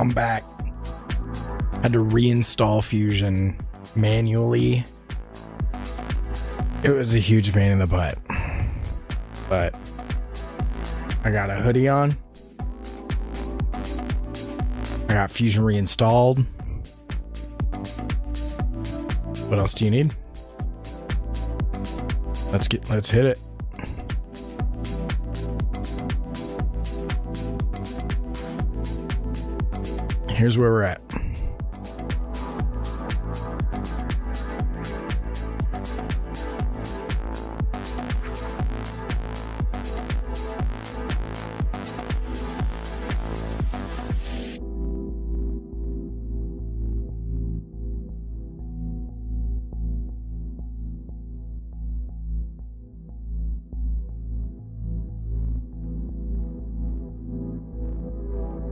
come back. Had to reinstall Fusion manually. It was a huge pain in the butt. But I got a hoodie on. I got Fusion reinstalled. What else do you need? Let's hit it. Here's where we're at.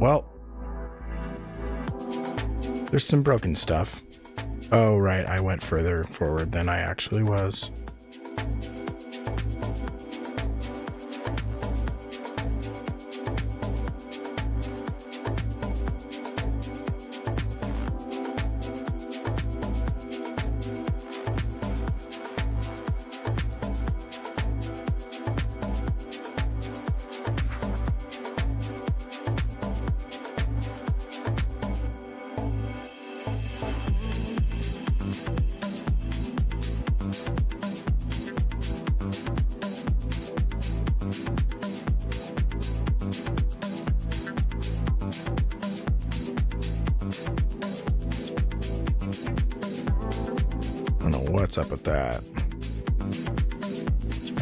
Well, there's some broken stuff. Oh, right. I went further forward than I actually was. I don't know what's up with that.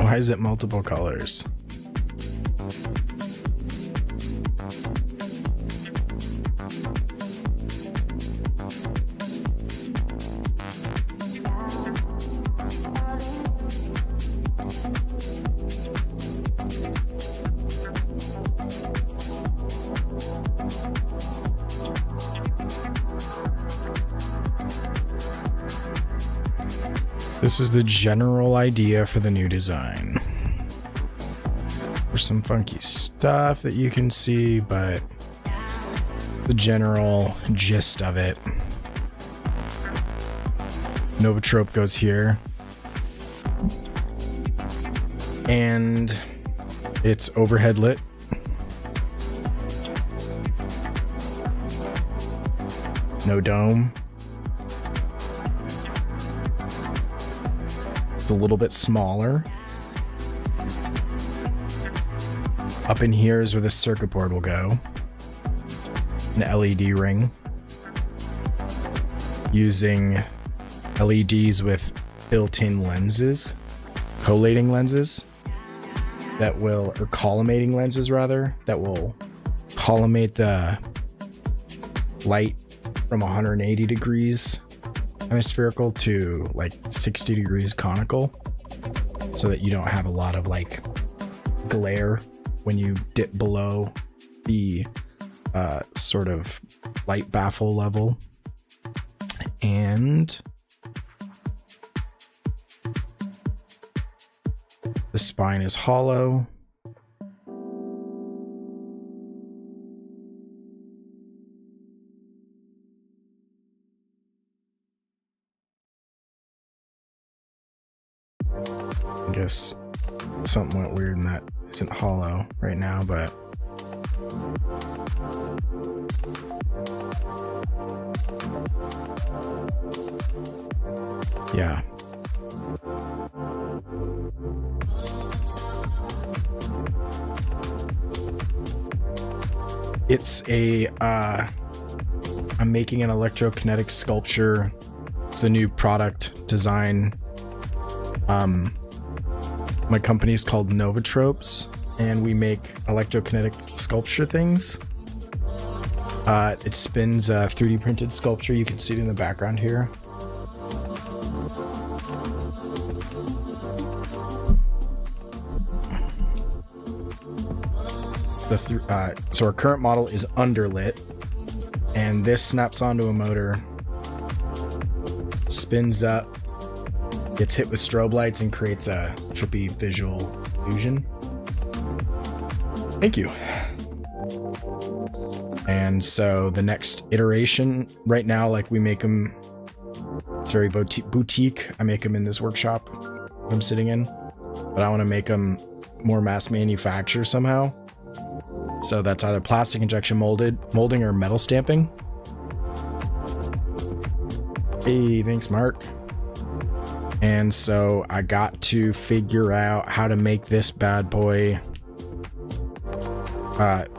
Why is it multiple colors? This is the general idea for the new design. There's some funky stuff that you can see, but the general gist of it. Novatrope goes here. And it's overhead lit. No dome. It's a little bit smaller. Up in here is where the circuit board will go. An LED ring. Using LEDs with built-in lenses. Collating lenses. That will, or collimating lenses rather, that will collimate the light from 180 degrees hemispherical to like 60 degrees conical, so that you don't have a lot of like glare when you dip below the sort of light baffle level. And the spine is hollow. I guess something went weird and that isn't hollow right now, but yeah. It's a I'm making an electrokinetic sculpture. It's the new Product Design. My company is called Novatropes, and we make electrokinetic sculpture things. It spins a 3D printed sculpture. You can see it in the background here. So our current model is underlit, and this snaps onto a motor, spins up, gets hit with strobe lights, and creates a trippy visual illusion. Thank you. And so the next iteration right now, like we make them, it's very boutique. I make them in this workshop I'm sitting in, but I want to make them more mass manufacture somehow. So that's either plastic injection molding or metal stamping. Hey, thanks, Mark. And so I got to figure out how to make this bad boy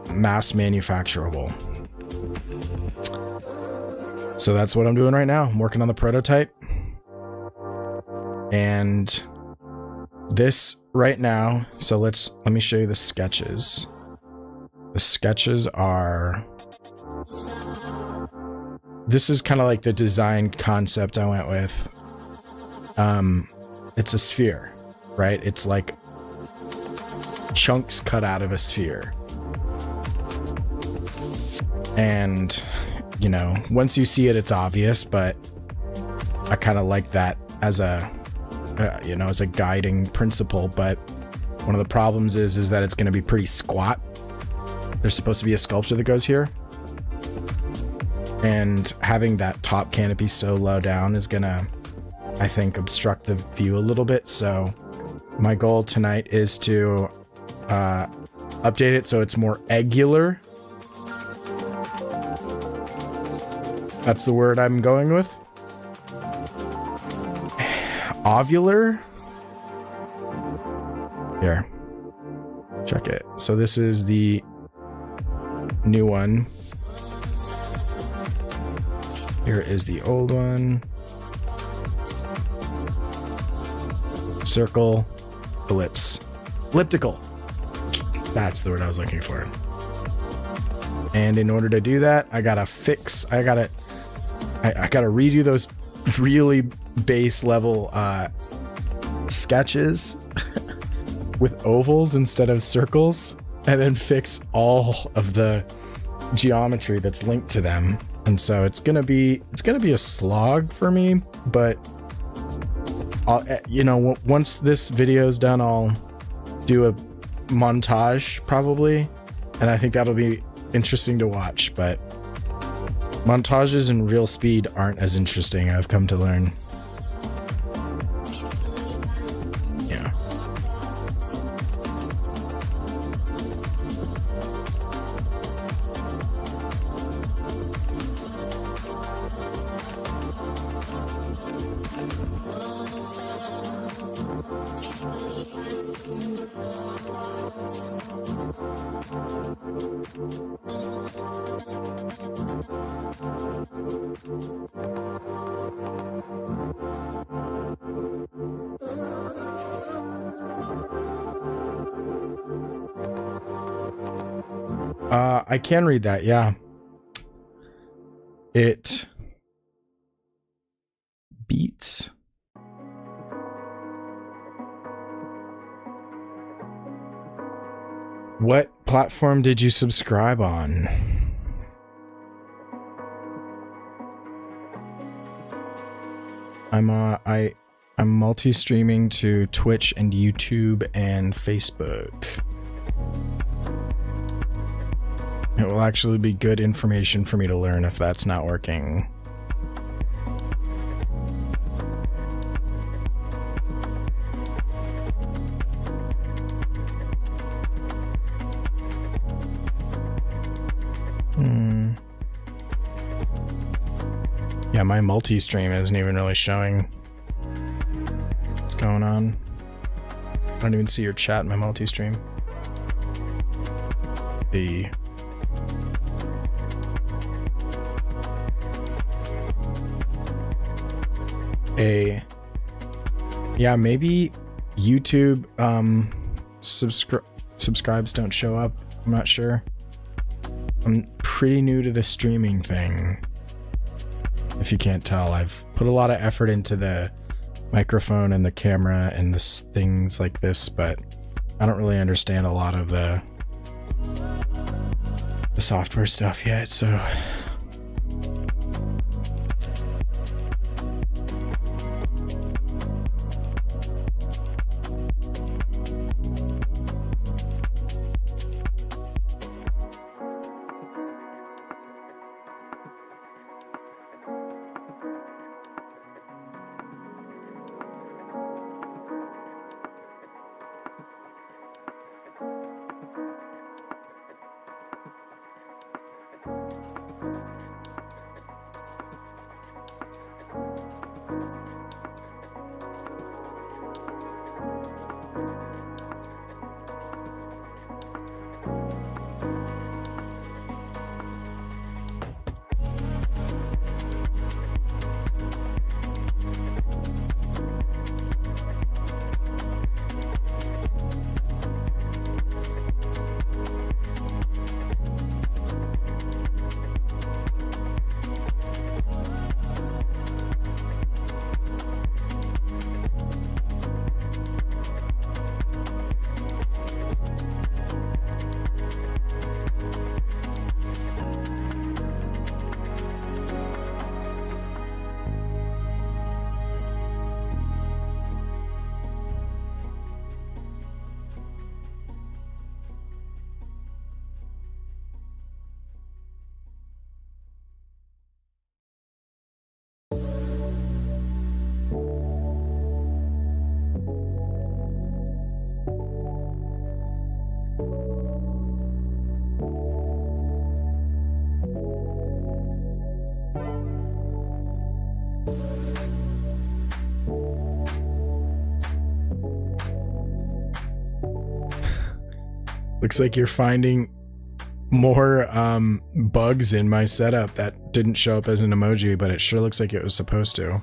mass manufacturable. So that's what I'm doing right now. I'm working on the prototype. And this right now, so let me show you the sketches. The sketches are, this is kind of like the design concept I went with. It's a sphere, right? It's like chunks cut out of a sphere. And, you know, once you see it, it's obvious, but I kind of like that as a, you know, as a guiding principle. But one of the problems is that it's going to be pretty squat. There's supposed to be a sculpture that goes here. And having that top canopy so low down is going to, I think, obstruct the view a little bit. So my goal tonight is to update it so it's more angular. That's the word I'm going with. Ovular? Here. Check it. So this is the new one. Here is the old one. Circle, ellipse, elliptical. That's the word I was looking for. And in order to do that, I gotta redo those really base level sketches with ovals instead of circles, and then fix all of the geometry that's linked to them. And so it's gonna be a slog for me, but I'll, you know, once this video is done, I'll do a montage probably, and I think that'll be interesting to watch. But montages in real speed aren't as interesting, I've come to learn. Yeah. I can read that, yeah. It beats. What platform did you subscribe on? I'm multi-streaming to Twitch and YouTube and Facebook. It will actually be good information for me to learn if that's not working. Yeah, my multi-stream isn't even really showing what's going on. I don't even see your chat in my multi-stream. Yeah, maybe YouTube subscribes don't show up. I'm not sure. I'm pretty new to the streaming thing. If you can't tell, I've put a lot of effort into the microphone and the camera and this things like this, but I don't really understand a lot of the software stuff yet, so Looks like you're finding more bugs in my setup that didn't show up as an emoji, but it sure looks like it was supposed to.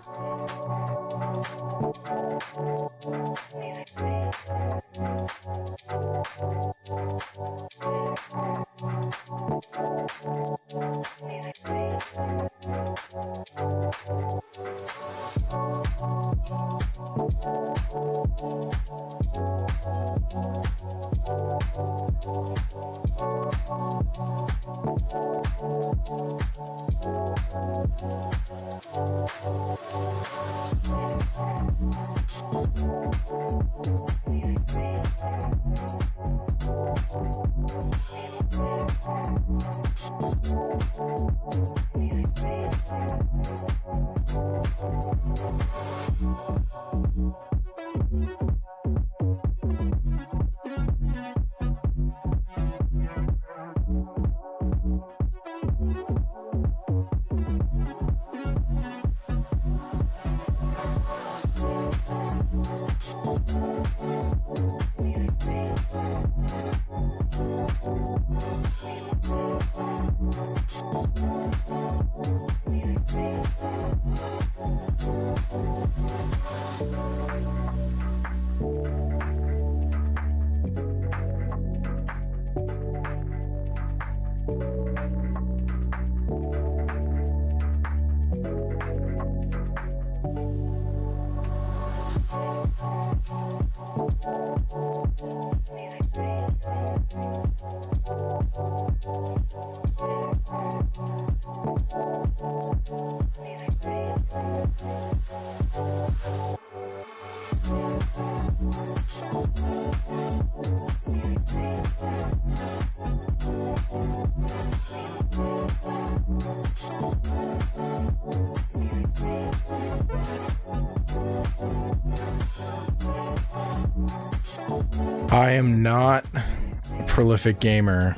I am not a prolific gamer.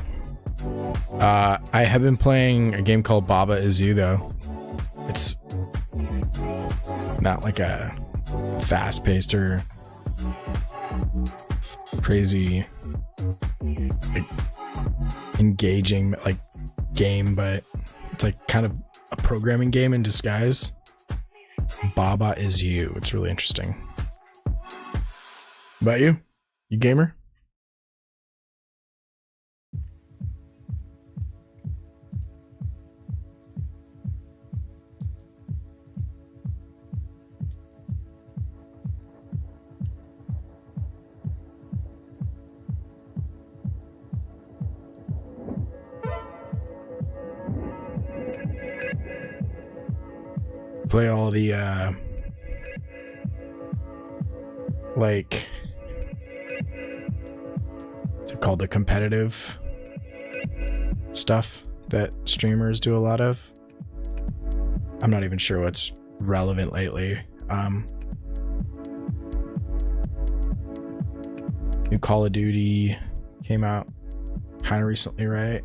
I have been playing a game called Baba Is You, though. It's not like a fast-paced or crazy, like, engaging like game, but it's like kind of a programming game in disguise. Baba Is You. It's really interesting. About you? You gamer? Play all the like, what's it called, the competitive stuff that streamers do a lot of. I'm not even sure what's relevant lately. New Call of Duty came out kind of recently, right?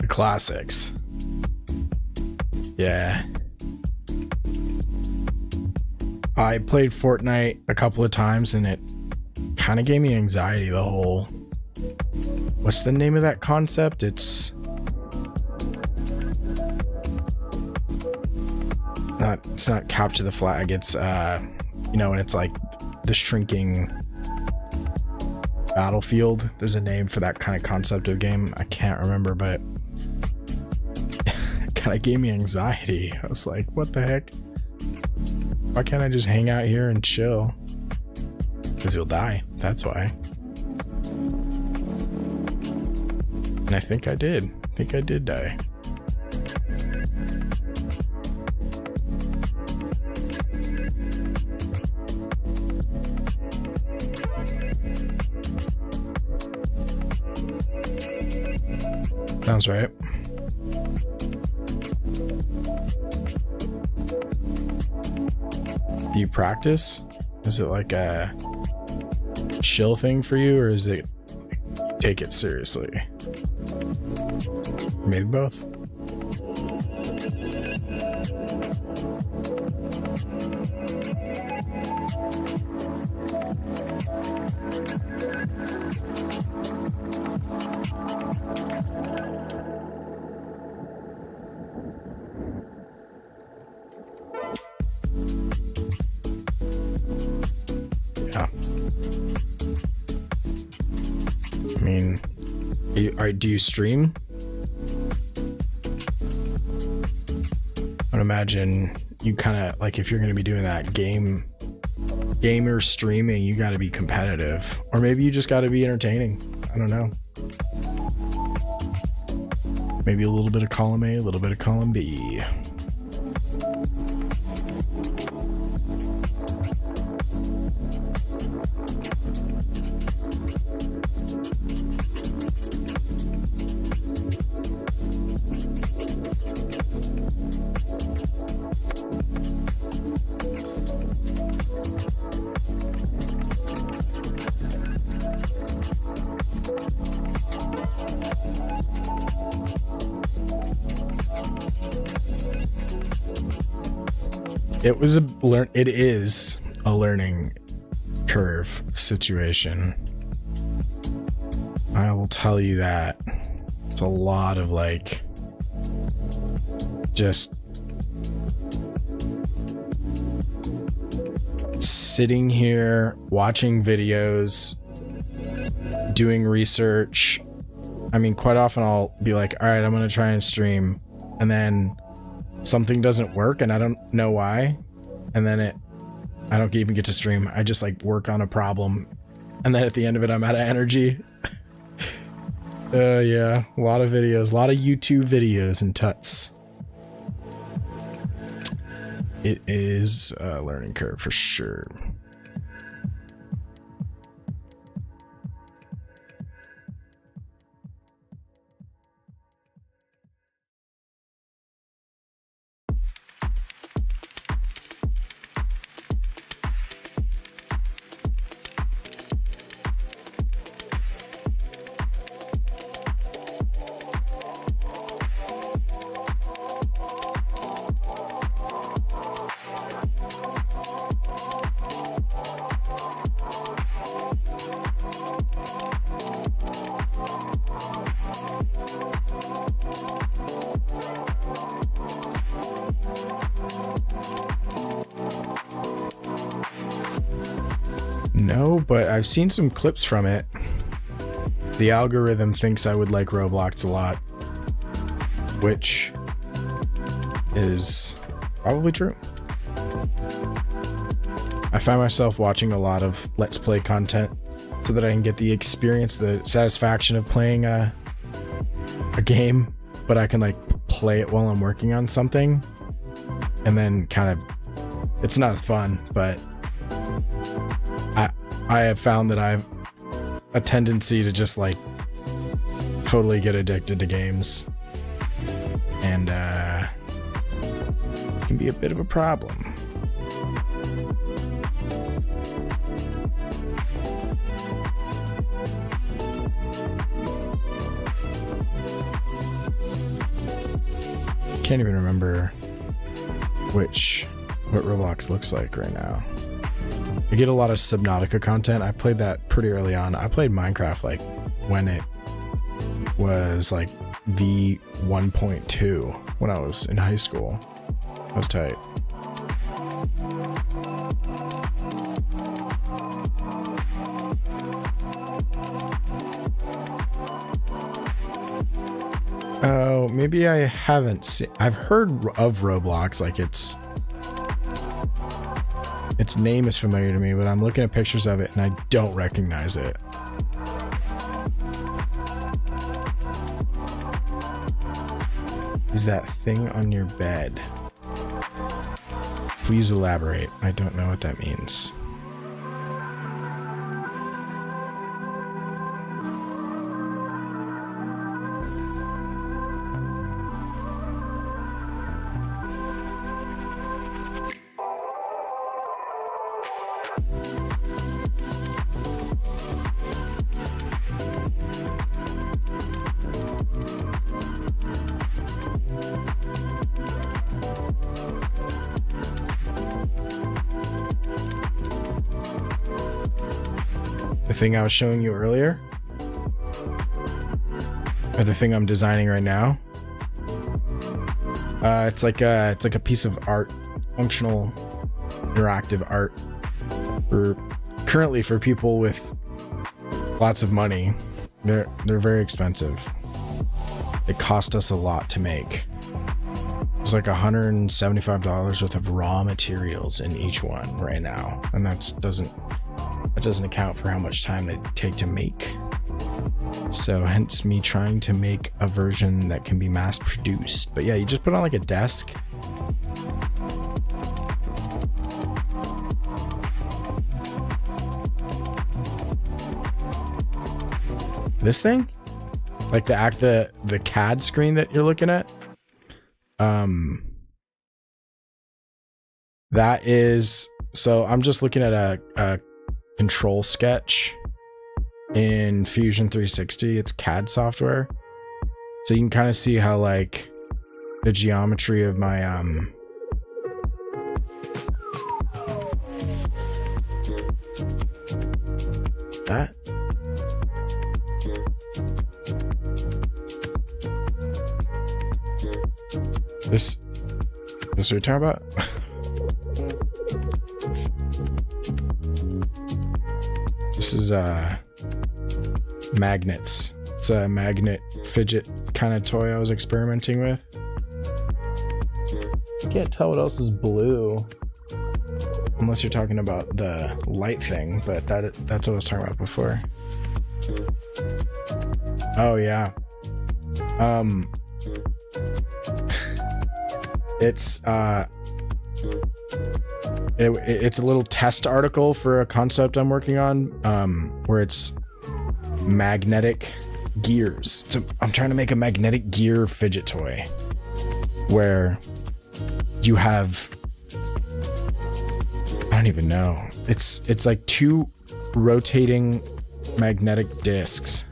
Classics. Yeah. I played Fortnite a couple of times and it kind of gave me anxiety, the whole... What's the name of that concept? It's not capture the flag. It's you know, when it's like the shrinking battlefield. There's a name for that kind of concept of game. I can't remember, but it kind of gave me anxiety. I was like, what the heck? Why can't I just hang out here and chill? Because you'll die. That's why. And I think I did. I think I did die. Sounds right. Do you practice? Is it like a chill thing for you, or is it take it seriously? Maybe both. Yeah. I mean, do you stream? I would imagine you kind of like, if you're going to be doing that gamer streaming, you got to be competitive, or maybe you just got to be entertaining. I don't know. Maybe a little bit of column A, a little bit of column B. It is a learning curve situation. I will tell you that. It's a lot of like just sitting here watching videos, doing research. I mean, quite often I'll be like, all right, I'm gonna try and stream, and then something doesn't work and I don't know why, and then I don't even get to stream. I just like work on a problem, and then at the end of it I'm out of energy. Yeah, a lot of videos, a lot of YouTube videos and tuts. It is a learning curve for sure. No, but I've seen some clips from it. The algorithm thinks I would like Roblox a lot, which is probably true. I find myself watching a lot of Let's Play content so that I can get the experience, the satisfaction of playing a game, but I can like play it while I'm working on something, and then kind of, it's not as fun, but I have found that I have a tendency to just like totally get addicted to games, and it can be a bit of a problem. Can't even remember what Roblox looks like right now. I get a lot of Subnautica content. I played that pretty early on. I played Minecraft like when it was like V1.2 when I was in high school. That was tight. Oh, maybe I haven't seen. I've heard of Roblox, like it's its name is familiar to me, but I'm looking at pictures of it and I don't recognize it. Is that thing on your bed? Please elaborate. I don't know what that means. The thing I was showing you earlier, or the thing I'm designing right now, it's like a piece of art, functional, interactive art, currently for people with lots of money. They're very expensive. It cost us a lot to make. There's like $175 worth of raw materials in each one right now, and that doesn't account for how much time they take to make. So hence me trying to make a version that can be mass produced. But yeah, you just put on like a desk. This thing? Like the CAD screen that you're looking at? That is, so I'm just looking at a control sketch in Fusion 360. It's CAD software, so you can kind of see how like the geometry of my that this what you're talking about. This is magnets. It's a magnet fidget kind of toy I was experimenting with. Can't tell what else is blue, unless you're talking about the light thing, but that's what I was talking about before. Oh yeah. It's it's a little test article for a concept I'm working on, where it's magnetic gears. So I'm trying to make a magnetic gear fidget toy where you have, I don't even know. It's like two rotating magnetic discs.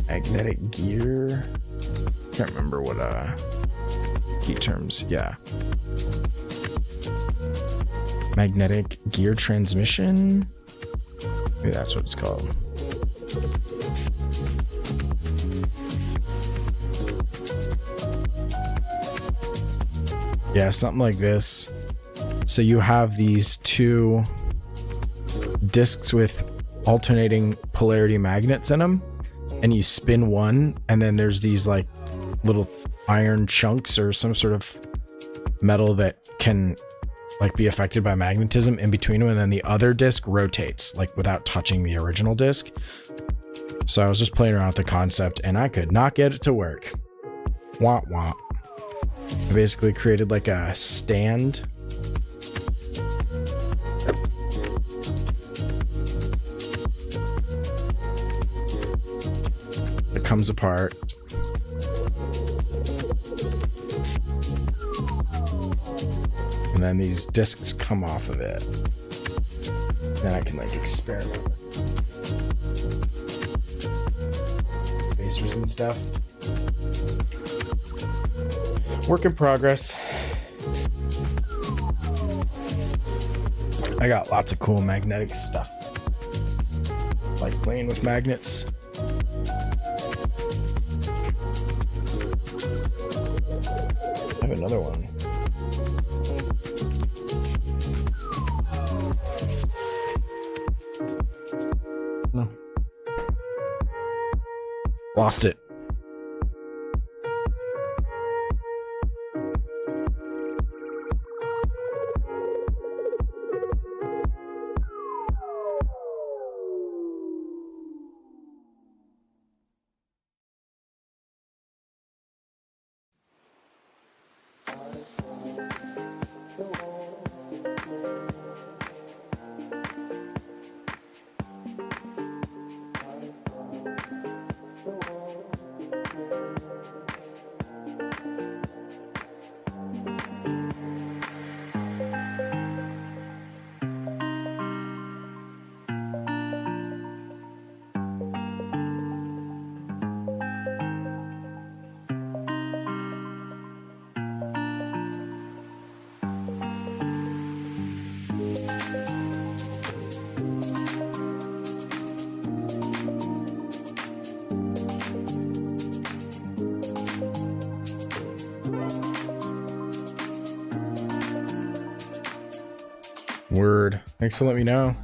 Magnetic gear. Can't remember what key terms. Yeah. Magnetic gear transmission. Maybe that's what it's called. Yeah, something like this. So you have these two discs with alternating polarity magnets in them, and you spin one, and then there's these like little iron chunks or some sort of metal that can like be affected by magnetism in between them, and then the other disc rotates like without touching the original disc. So I was just playing around with the concept and I could not get it to work. Wah wah. I basically created like a stand. It comes apart. And then these discs come off of it. Then I can like experiment with spacers and stuff. Work in progress. I got lots of cool magnetic stuff. Like playing with magnets. I have another one. No. Lost it. Word. Thanks for letting me know.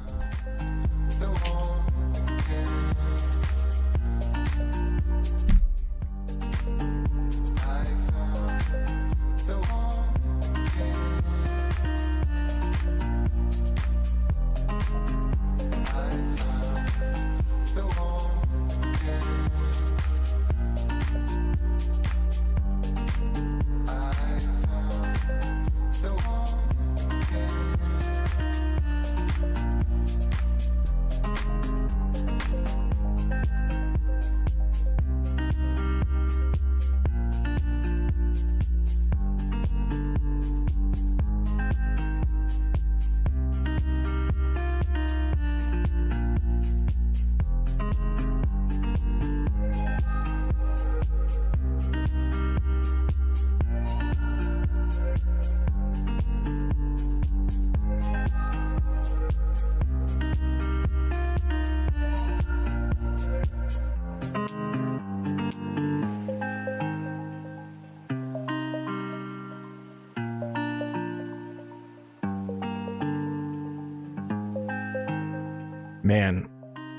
Man,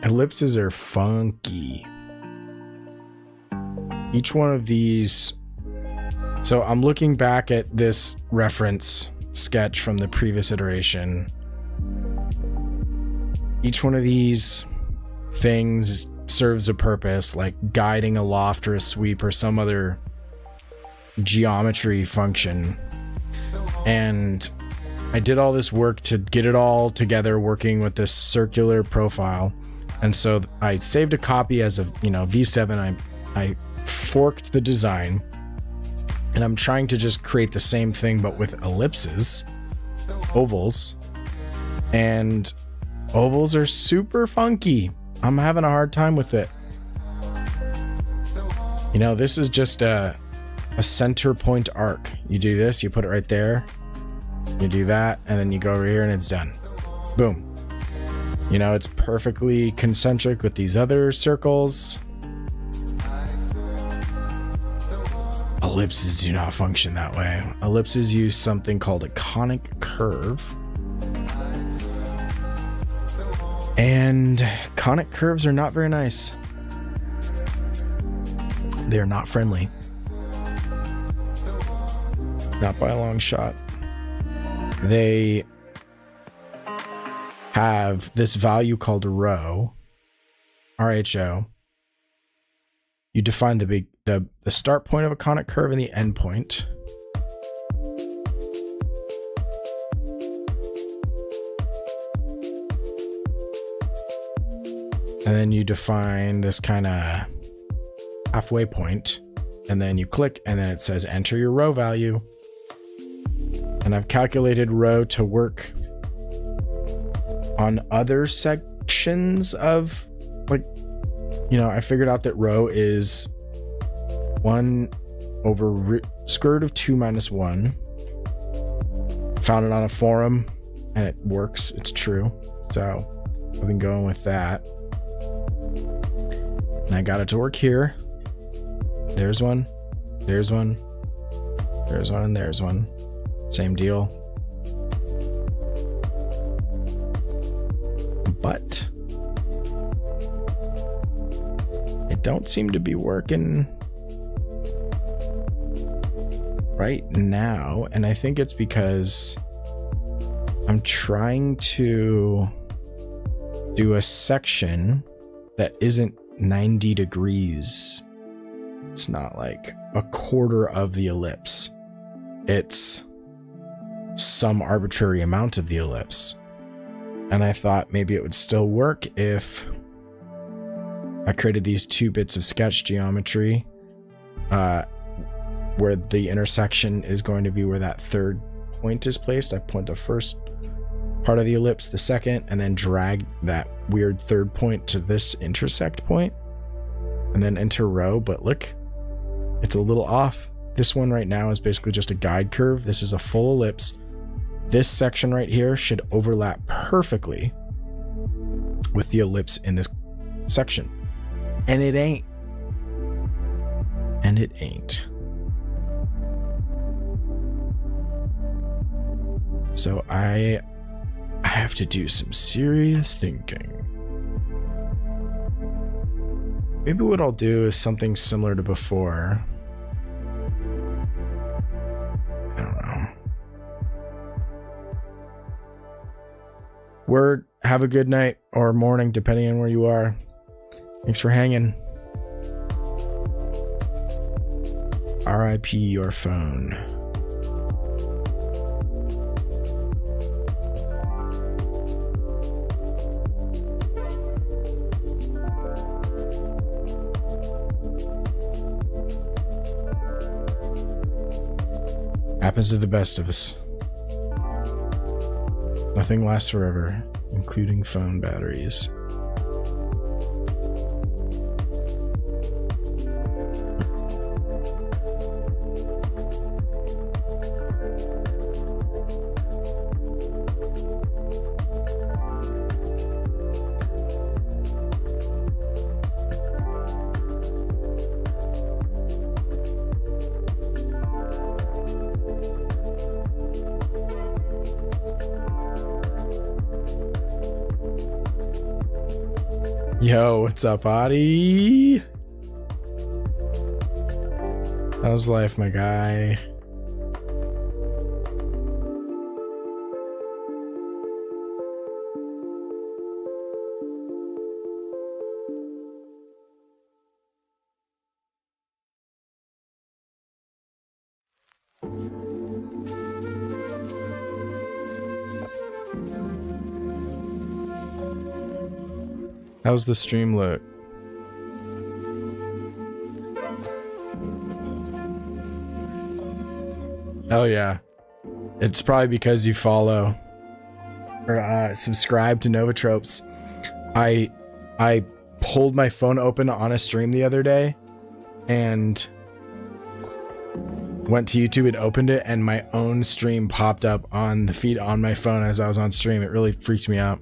ellipses are funky. Each one of these. So I'm looking back at this reference sketch from the previous iteration. Each one of these things serves a purpose, like guiding a loft or a sweep or some other geometry function. And I did all this work to get it all together working with this circular profile. And so I saved a copy as of, V7. I forked the design and I'm trying to just create the same thing, but with ellipses, ovals, and ovals are super funky. I'm having a hard time with it. This is just a center point arc. You do this, you put it right there. You do that, and then you go over here and it's done. Boom. It's perfectly concentric with these other circles. Ellipses do not function that way. Ellipses use something called a conic curve. And conic curves are not very nice. They're not friendly. Not by a long shot. They have this value called rho, RHO. You define the start point of a conic curve and the end point. And then you define this kind of halfway point, and then you click, and then it says enter your rho value. And I've calculated rho to work on other sections of, I figured out that rho is 1 over square root of 2 minus 1. Found it on a forum, and it works. It's true. So I've been going with that. And I got it to work here. There's one. There's one. There's one, and there's one. Same deal. But it don't seem to be working right now. And I think it's because I'm trying to do a section that isn't 90 degrees. It's not like a quarter of the ellipse. It's some arbitrary amount of the ellipse. And I thought maybe it would still work if I created these 2 bits of sketch geometry where the intersection is going to be where that third point is placed. I point the first part of the ellipse, the second, and then drag that weird third point to this intersect point and then enter rho. But look, it's a little off. This one right now is basically just a guide curve. This is a full ellipse. This section right here should overlap perfectly with the ellipse in this section. And it ain't. And it ain't. So I I have to do some serious thinking. Maybe what I'll do is something similar to before. I don't know. Word, have a good night or morning, depending on where you are. Thanks for hanging. RIP your phone. Happens to the best of us. Nothing lasts forever, including phone batteries. Yo, what's up, Adi? How's life, my guy? How's the stream look? Hell yeah. It's probably because you follow or subscribe to Novotropes. I pulled my phone open on a stream the other day and went to YouTube and opened it, and my own stream popped up on the feed on my phone as I was on stream. It really freaked me out.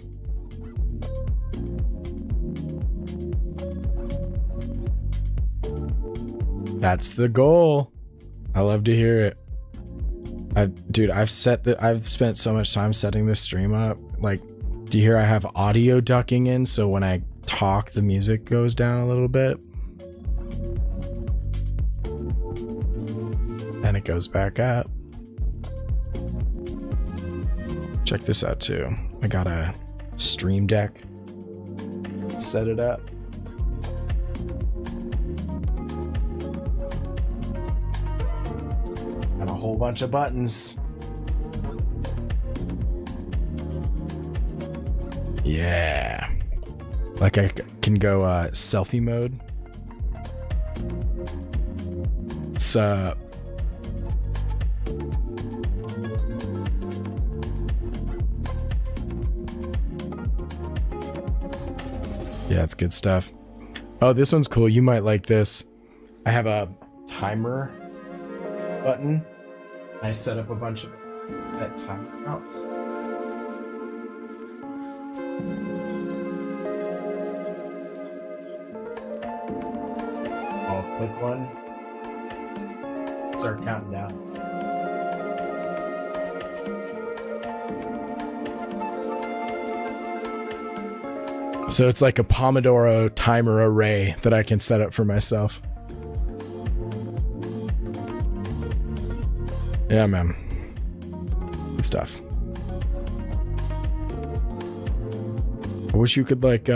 That's the goal. I love to hear it. Dude, I've spent so much time setting this stream up. Like, do you hear I have audio ducking in, so when I talk, the music goes down a little bit, and it goes back up. Check this out too. I got a stream deck. Set it up. A whole bunch of buttons. Yeah. Like I can go selfie mode. It's yeah, it's good stuff. Oh, this one's cool. You might like this. I have a timer button. I set up a bunch of timer counts. I'll click one. Start counting down. So it's like a Pomodoro timer array that I can set up for myself. Yeah, man. Good stuff. I wish you could like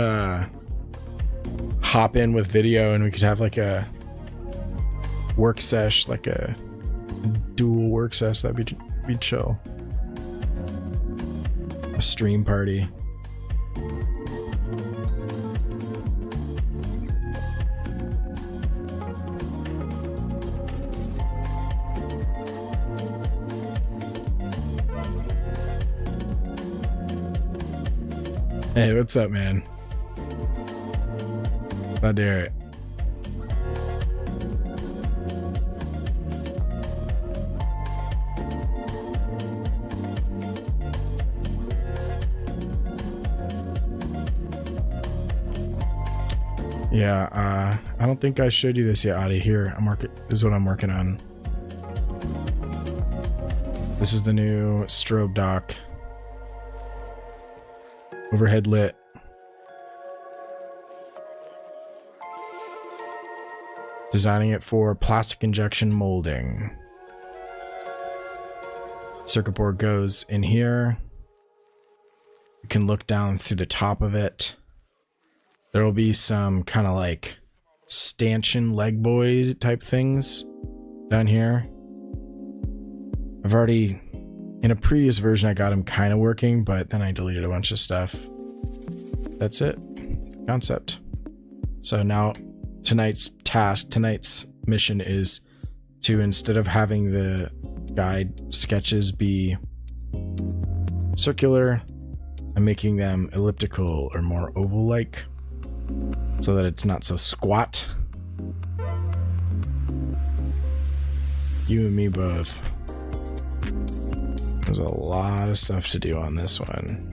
hop in with video and we could have like a work sesh, like a dual work sesh. That'd be chill. A stream party. Hey, what's up, man? Glad to hear it. Yeah, I don't think I showed you this yet, Adi. Here, this is what I'm working on. This is the new Strobe Dock. overhead lit. Designing it for plastic injection molding. Circuit board goes in here. You can look down through the top of it. There will be some kind of like stanchion leg boys type things down here. I've already, in a previous version, I got them kind of working, but then I deleted a bunch of stuff. That's it. Concept. So now tonight's mission is to, instead of having the guide sketches be circular, I'm making them elliptical or more oval-like so that it's not so squat. You and me both. There's a lot of stuff to do on this one.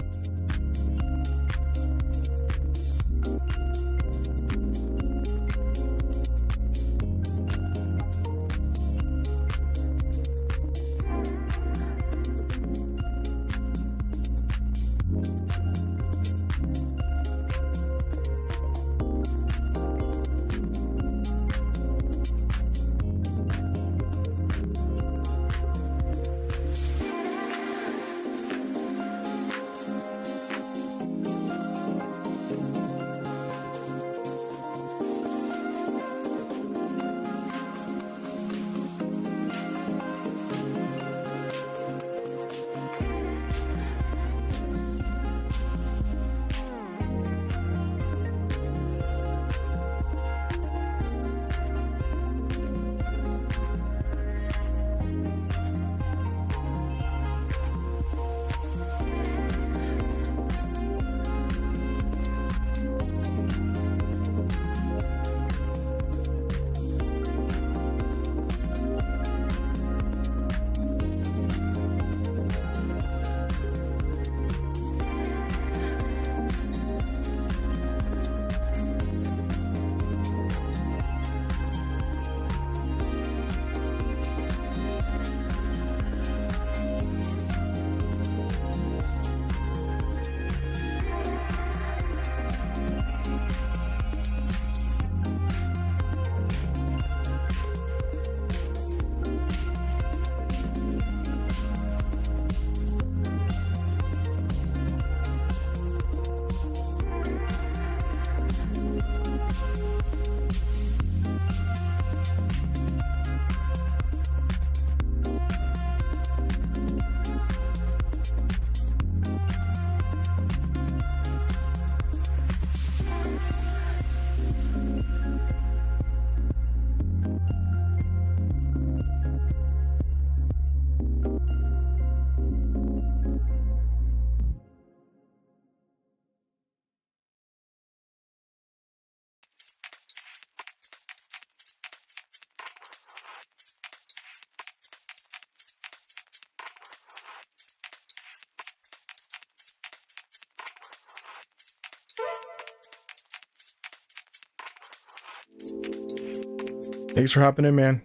Thanks for hopping in, man.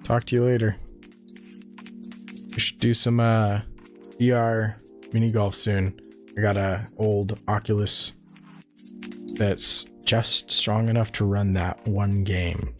Talk to you later. We should do some VR mini golf soon. I got a old Oculus that's just strong enough to run that one game.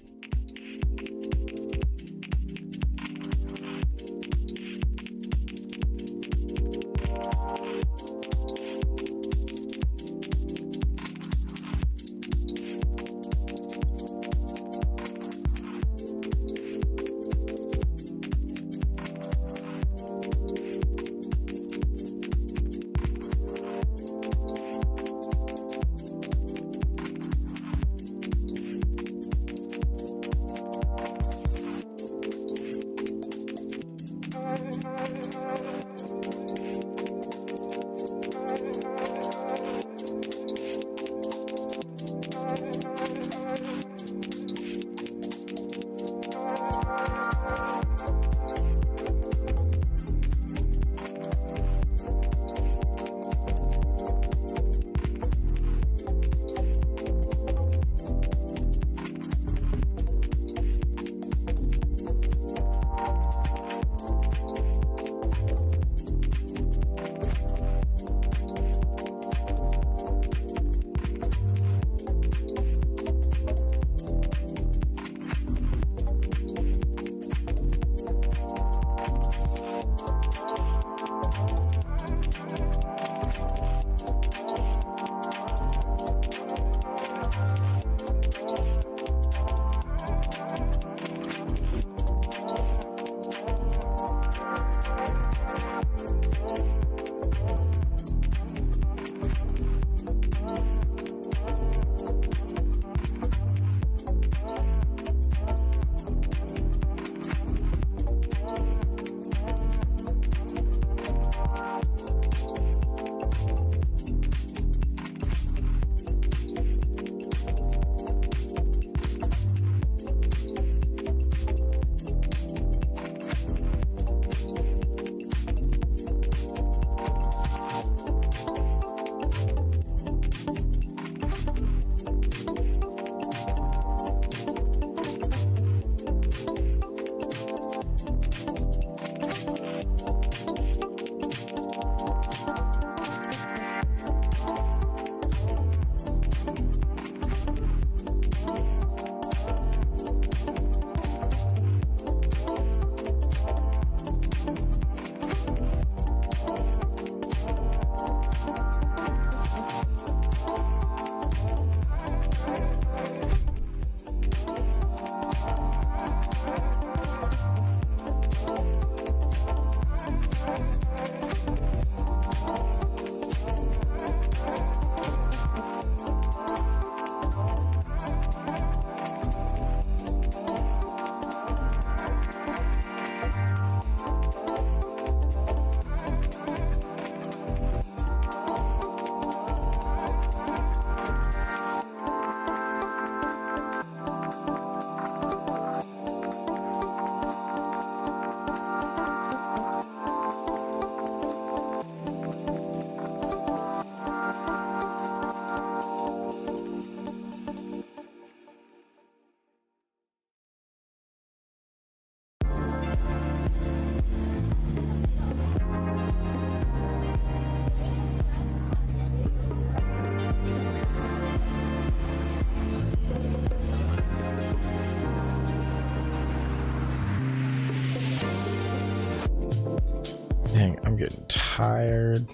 I'm getting tired.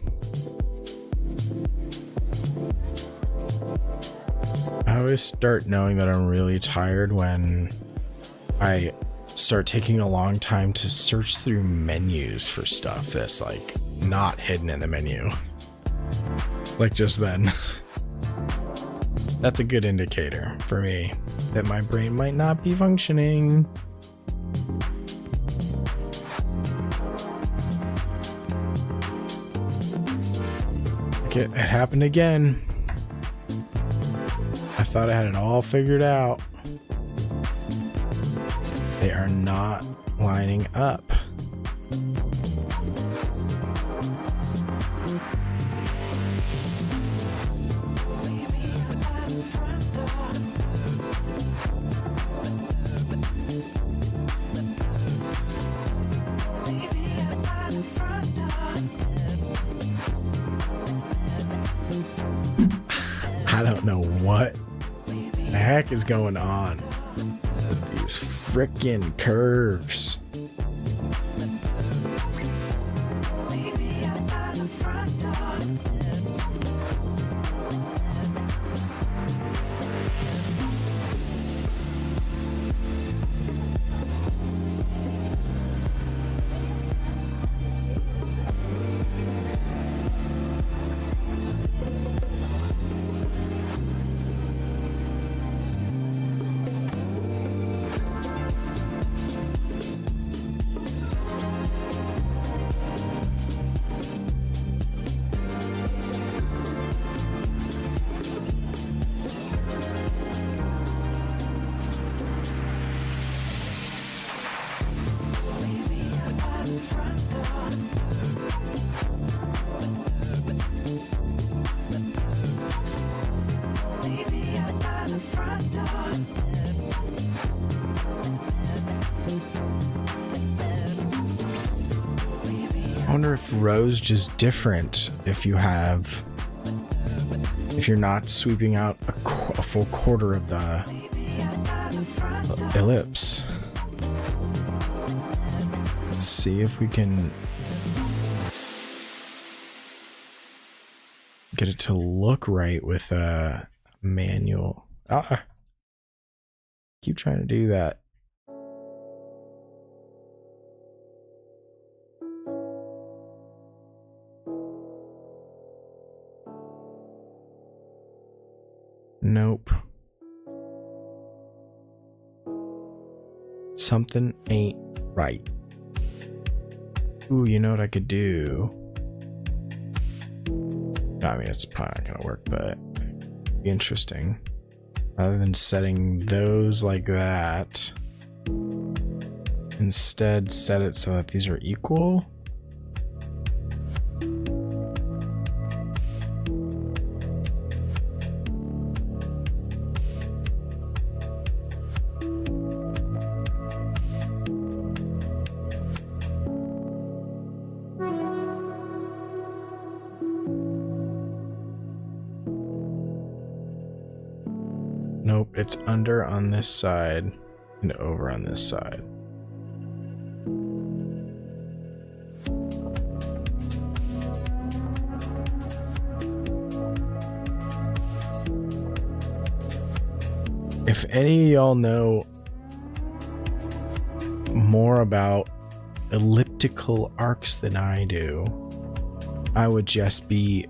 I always start knowing that I'm really tired when I start taking a long time to search through menus for stuff that's like not hidden in the menu. Like just then. That's a good indicator for me that my brain might not be functioning. It happened again. I thought I had it all figured out. They are not lining up. I don't know what the heck is going on with these frickin' curves. I wonder if row's just different if you're not sweeping out a full quarter of the ellipse. Let's see if we can get it to look right with a manual. Keep trying to do that. Nope. Something ain't right. Ooh, you know what I could do? I mean, it's probably not gonna work, but it'd be interesting. Rather than setting those like that, instead set it so that these are equal. Nope, it's under on this side and over on this side. If any of y'all know more about elliptical arcs than I do, I would just be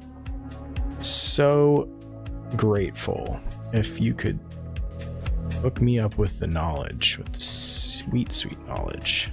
so grateful if you could hook me up with the knowledge, with the sweet, sweet knowledge.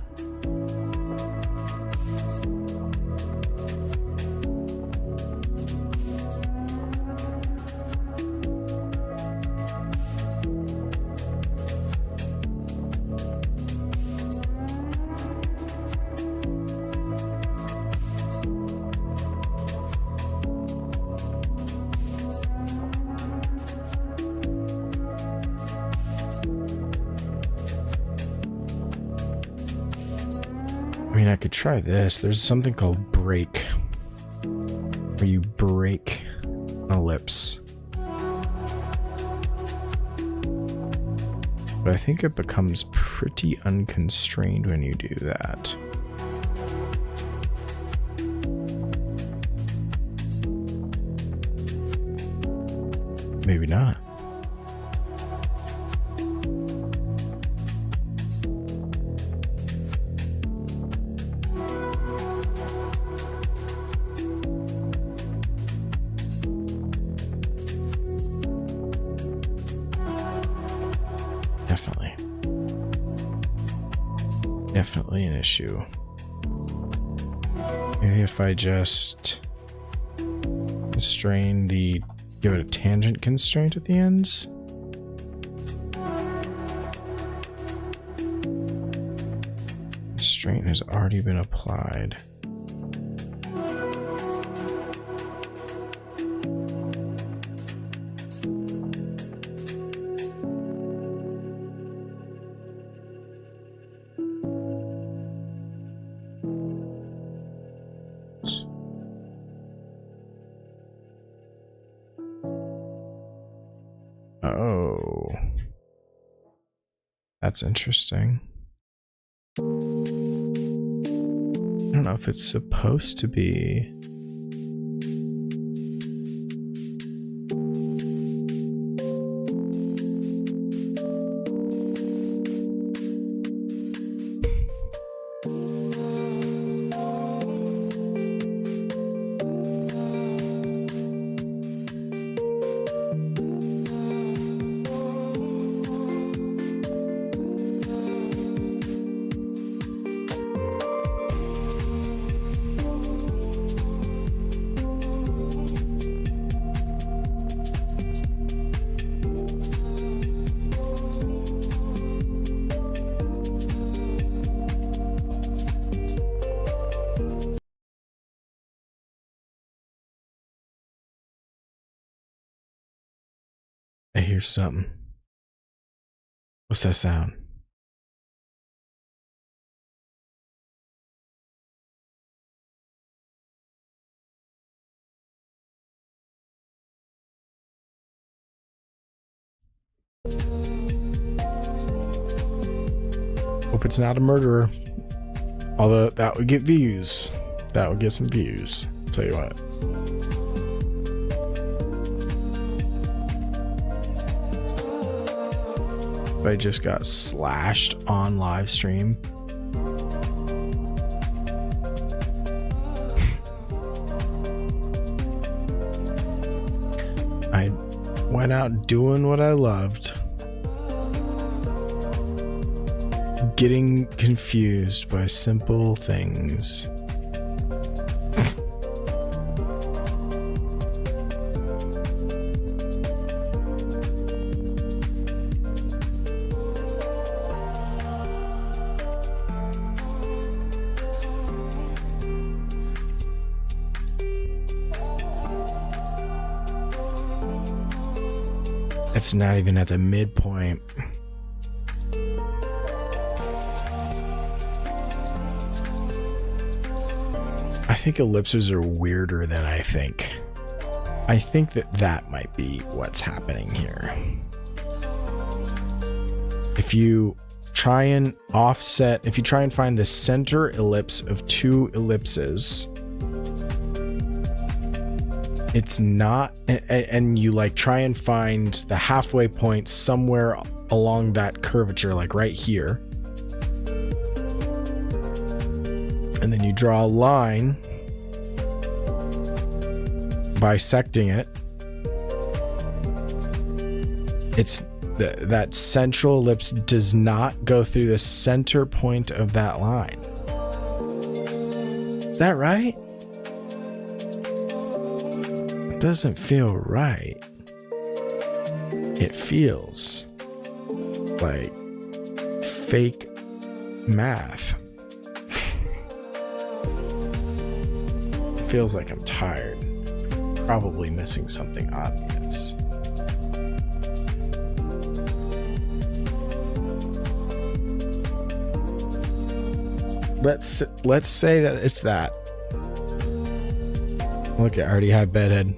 I mean, I could try this. There's something called break, where you break an ellipse. But I think it becomes pretty unconstrained when you do that. Maybe not. Definitely an issue. Maybe if I just give it a tangent constraint at the ends. Constraint has already been applied. Oh, that's interesting. I don't know if it's supposed to be. I hear something. What's that sound? Hope it's not a murderer. Although that would get views. That would get some views. I'll tell you what. I just got slashed on live stream. I went out doing what I loved, getting confused by simple things. It's not even at the midpoint. I think ellipses are weirder than I think. I think that might be what's happening here. If you try and offset, if you try and find the center ellipse of two ellipses, it's not, and you like try and find the halfway point somewhere along that curvature, like right here, and then you draw a line bisecting it. It's that central ellipse does not go through the center point of that line. Is that right? Doesn't feel right. It feels like fake math. It feels like I'm tired. Probably missing something obvious. Let's say that it's that. Look, I already have bedhead.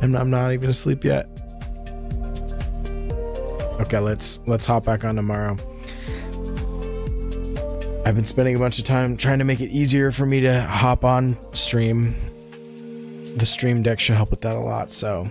I'm not even asleep yet. Okay, let's hop back on tomorrow. I've been spending a bunch of time trying to make it easier for me to hop on stream. The Stream Deck should help with that a lot, so